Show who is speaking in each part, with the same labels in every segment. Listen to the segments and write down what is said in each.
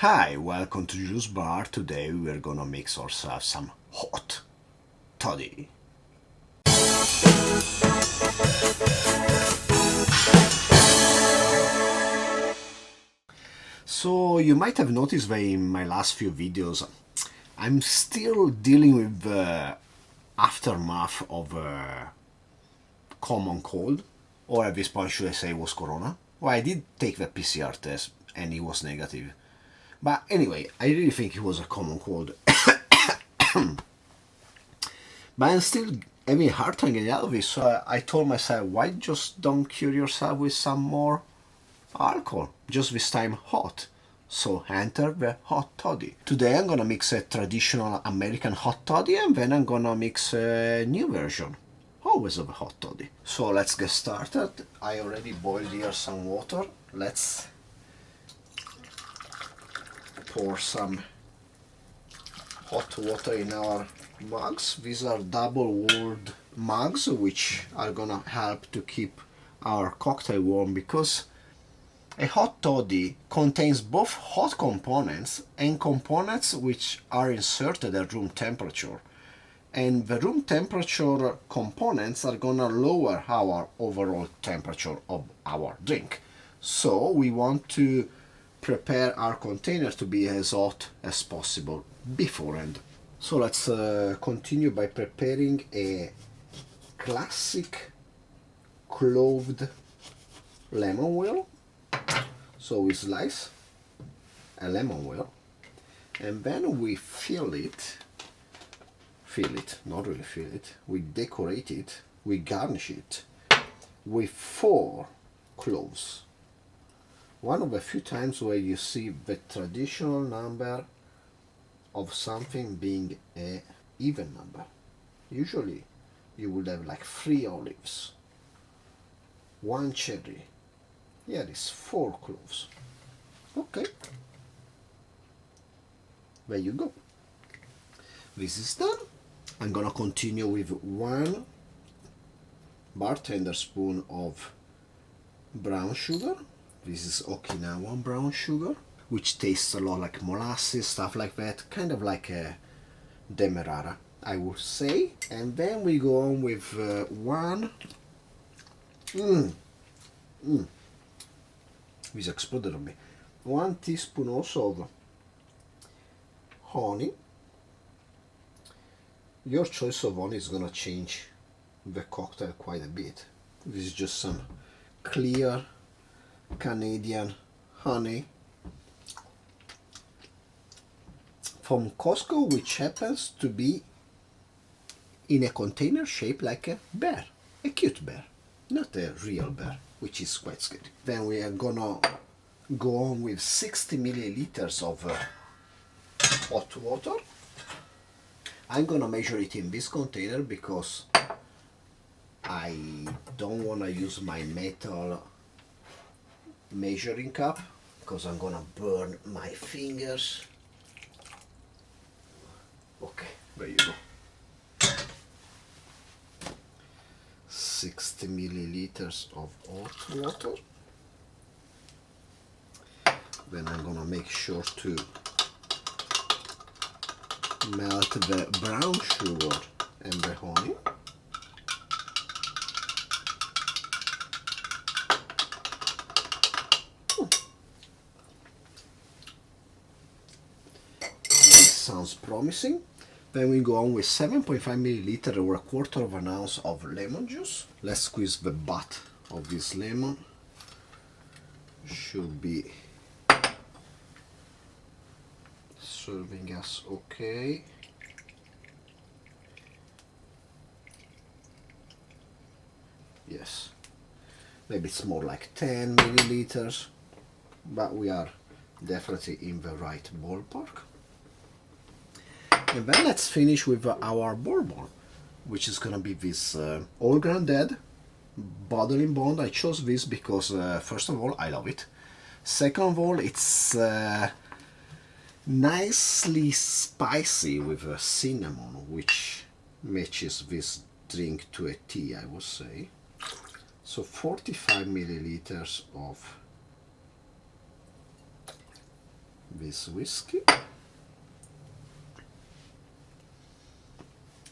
Speaker 1: Hi, welcome to Juice Bar. Today we're gonna mix ourselves some hot toddy. So you might have noticed that in my last few videos I'm still dealing with the aftermath of a common cold, or at this point should I say it was corona. Well, I did take the PCR test and it was negative. But anyway, I really think it was a common cold. But I'm still having a hard time getting out of it, so I told myself, why just don't cure yourself with some more alcohol? Just this time hot. So enter the hot toddy. Today I'm gonna mix a traditional American hot toddy and then I'm gonna mix a new version, always of a hot toddy. So let's get started. I already boiled here some water. Let's pour some hot water in our mugs. These are double-walled mugs which are gonna help to keep our cocktail warm, because a hot toddy contains both hot components and components which are inserted at room temperature, and the room temperature components are gonna lower our overall temperature of our drink. So we want to prepare our container to be as hot as possible beforehand. So let's continue by preparing a classic cloved lemon wheel. So we slice a lemon wheel and then we not really fill it, we decorate it, we garnish it with 4 cloves. One of the few times where you see the traditional number of something being an even number. Usually you would have like 3 olives, 1 cherry. Here is 4 cloves. Okay, there you go. This is done. I'm gonna continue with 1 bartender spoon of brown sugar. This is Okinawan brown sugar, which tastes a lot like molasses, stuff like that, kind of like a demerara, I would say. And then we go on with 1 this exploded on me. 1 teaspoon also of honey. Your choice of honey is gonna change the cocktail quite a bit. This is just some clear Canadian honey from Costco, which happens to be in a container shaped like a bear, a cute bear, not a real bear, which is quite scary. Then we are gonna go on with 60 milliliters of hot water. I'm gonna measure it in this container because I don't wanna use my metal measuring cup because I'm gonna burn my fingers. Okay, there you go. 60 milliliters of hot water. Then I'm gonna make sure to melt the brown sugar and the honey. This sounds promising. Then we go on with 7.5 milliliters or 1/4 ounce of lemon juice. Let's squeeze the butt of this lemon. Should be serving us okay. Yes, maybe it's more like 10 milliliters, but we are definitely in the right ballpark. And then let's finish with our bourbon, which is gonna be this Old Grandad Bottle in Bond. I chose this because first of all I love it. Second of all, it's nicely spicy with cinnamon, which matches this drink to a T, I would say. So 45 milliliters of this whiskey.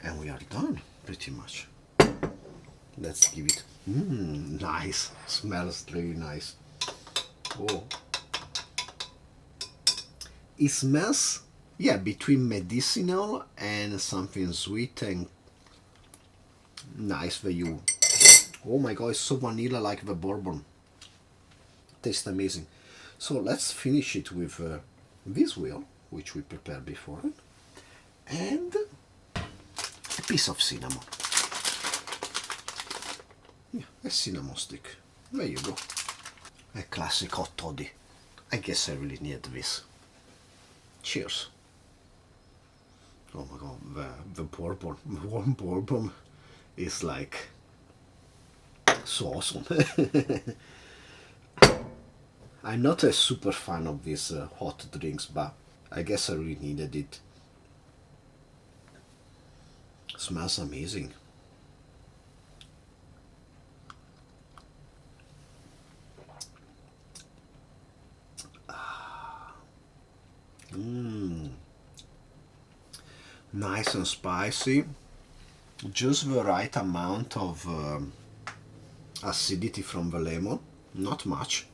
Speaker 1: And we are done, pretty much. Let's give it, nice, smells really nice. Oh. It smells, yeah, between medicinal and something sweet and nice for you. Oh my god, it's so vanilla like the bourbon. Tastes amazing. So let's finish it with this wheel, which we prepared before, and a piece of cinnamon. Yeah, a cinnamon stick. There you go. A classic hot toddy. I guess I really need this. Cheers. Oh my god, the bourbon, warm bourbon is like so awesome. I'm not a super fan of these hot drinks, but I guess I really needed it. Smells amazing. Nice and spicy. Just the right amount of acidity from the lemon, not much.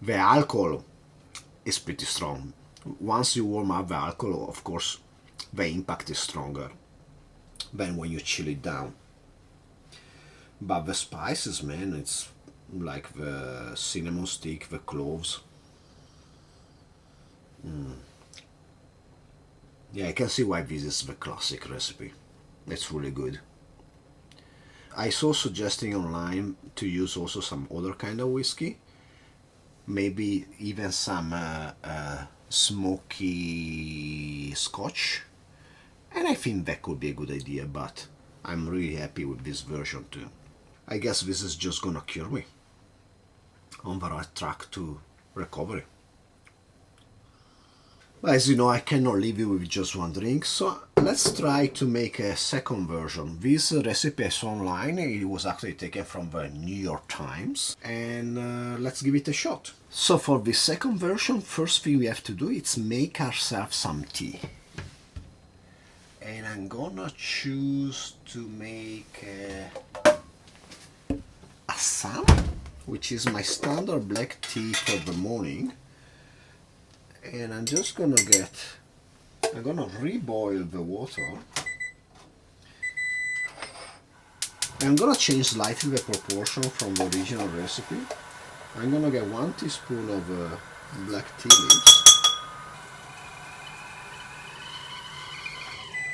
Speaker 1: The alcohol is pretty strong. Once you warm up the alcohol, of course, the impact is stronger than when you chill it down. But the spices, man, it's like the cinnamon stick, the cloves. Yeah, I can see why this is the classic recipe. It's really good. I saw suggesting online to use also some other kind of whiskey. Maybe even some smoky scotch. And I think that could be a good idea, but I'm really happy with this version too. I guess this is just gonna cure me on the right track to recovery. But as you know, I cannot leave you with just one drink, so let's try to make a second version. This recipe I saw online, it was actually taken from the New York Times, and let's give it a shot. So for the second version, first thing we have to do is make ourselves some tea. And I'm gonna choose to make Assam, which is my standard black tea for the morning. And I'm just gonna reboil the water. I'm gonna change slightly the proportion from the original recipe. I'm gonna get 1 teaspoon of black tea leaves.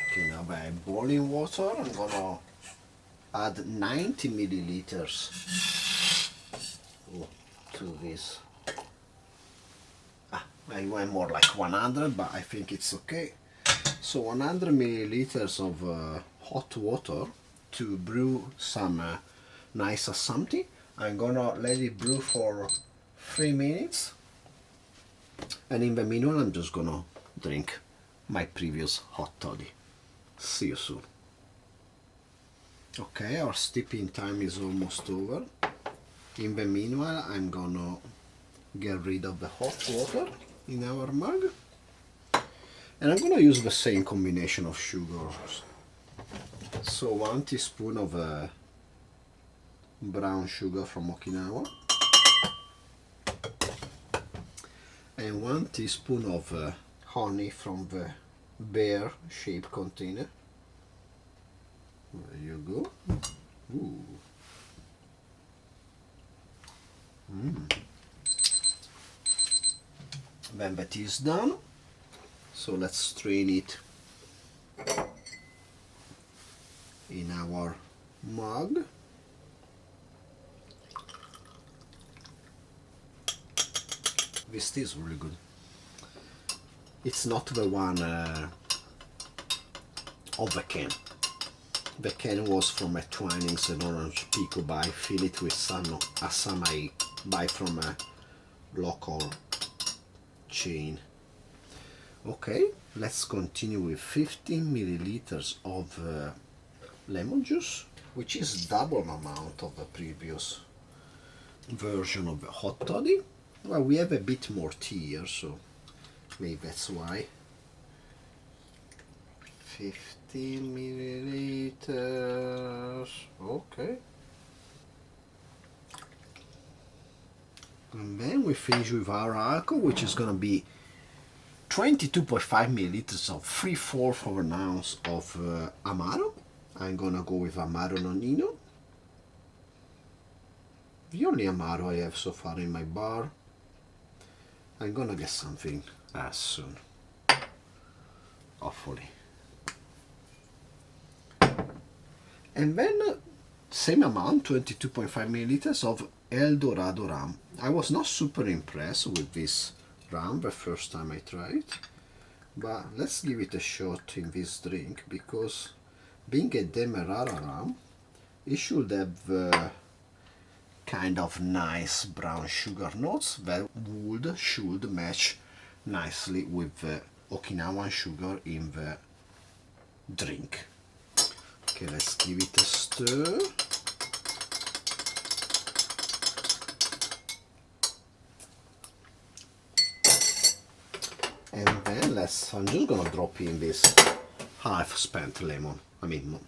Speaker 1: Okay, now by boiling water, I'm gonna add 90 milliliters to this. I went more like 100, but I think it's okay. So 100 milliliters of hot water to brew some nice Assam tea. I'm gonna let it brew for 3 minutes, and in the meanwhile I'm just gonna drink my previous hot toddy. See you soon. Okay, our steeping time is almost over. In the meanwhile I'm gonna get rid of the hot water in our mug, and I'm gonna use the same combination of sugars. So 1 teaspoon of brown sugar from Okinawa, and 1 teaspoon of honey from the bear shaped container. There you go. Ooh. When the tea is done, so let's strain it in our mug. This tea is really good. It's not the one of the can. The can was from a Twinings and Orange Pico, but I fill it with some Assam I buy from a local chain. Okay, let's continue with 15 milliliters of lemon juice, which is double amount of the previous version of the hot toddy. Well, we have a bit more tea here, so maybe that's why. 15 milliliters. Okay. And then we finish with our alcohol, which is gonna be 22.5 milliliters of 3/4 of an ounce of Amaro. I'm gonna go with Amaro Nonino. The only Amaro I have so far in my bar. I'm gonna get something as soon. Hopefully. And then same amount, 22.5 milliliters of El Dorado rum. I was not super impressed with this rum the first time I tried it, but let's give it a shot in this drink, because being a Demerara rum, it should have kind of nice brown sugar notes that should match nicely with the Okinawan sugar in the drink. Okay, let's give it a stir. And then I'm just gonna drop in this half spent lemon. I mean,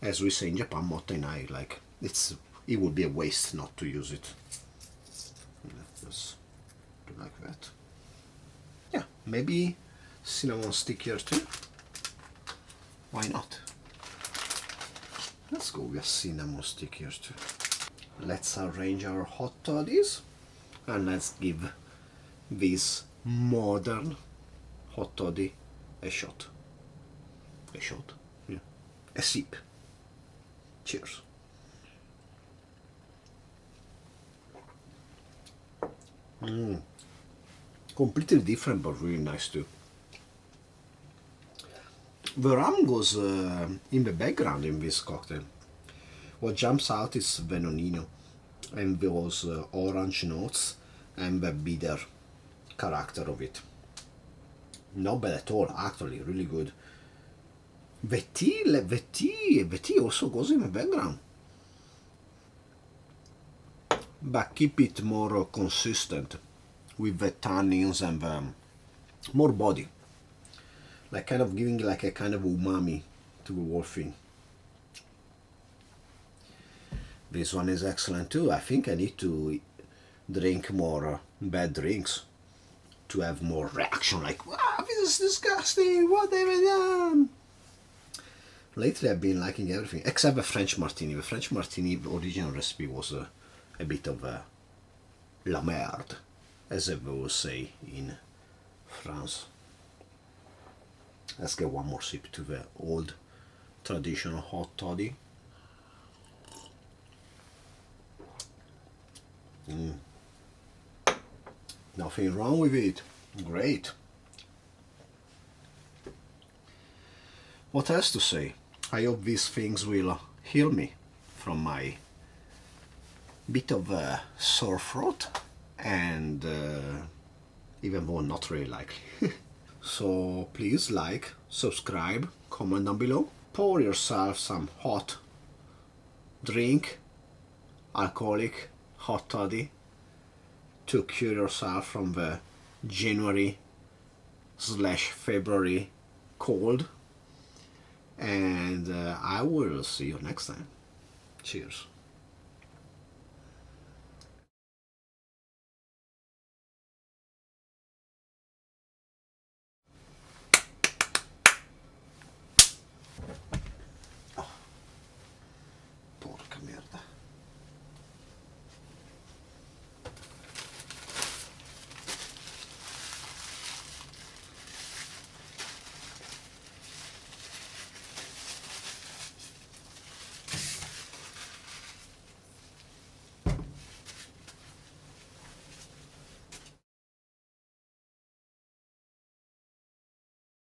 Speaker 1: as we say in Japan, mottenai, like it would be a waste not to use it. Just do like that. Yeah, maybe cinnamon stick here too. Why not? Let's go with a cinnamon stick here too. Let's arrange our hot toddies and let's give this modern hot toddy a shot. A shot? Yeah. A sip. Cheers. Completely different, but really nice too. The rum goes in the background in this cocktail. What jumps out is the nonino and those orange notes and the bitter character of it. Not bad at all, actually, really good. The tea also goes in the background. But keep it more consistent with the tannins and the more body. Like kind of giving like a kind of umami to the whole thing. This one is excellent too. I think I need to drink more bad drinks to have more reaction, like, wow, this is disgusting, what have I done? Lately I've been liking everything, except the French martini. The French martini, the original recipe was a bit of a la merde, as they will say in France. Let's get one more sip to the old traditional hot toddy. Nothing wrong with it. Great. What else to say? I hope these things will heal me from my bit of a sore throat, and even though not really likely. So please like, subscribe, comment down below. Pour yourself some hot drink, alcoholic hot toddy, to cure yourself from the January/February cold. And I will see you next time. Cheers. Porca merda.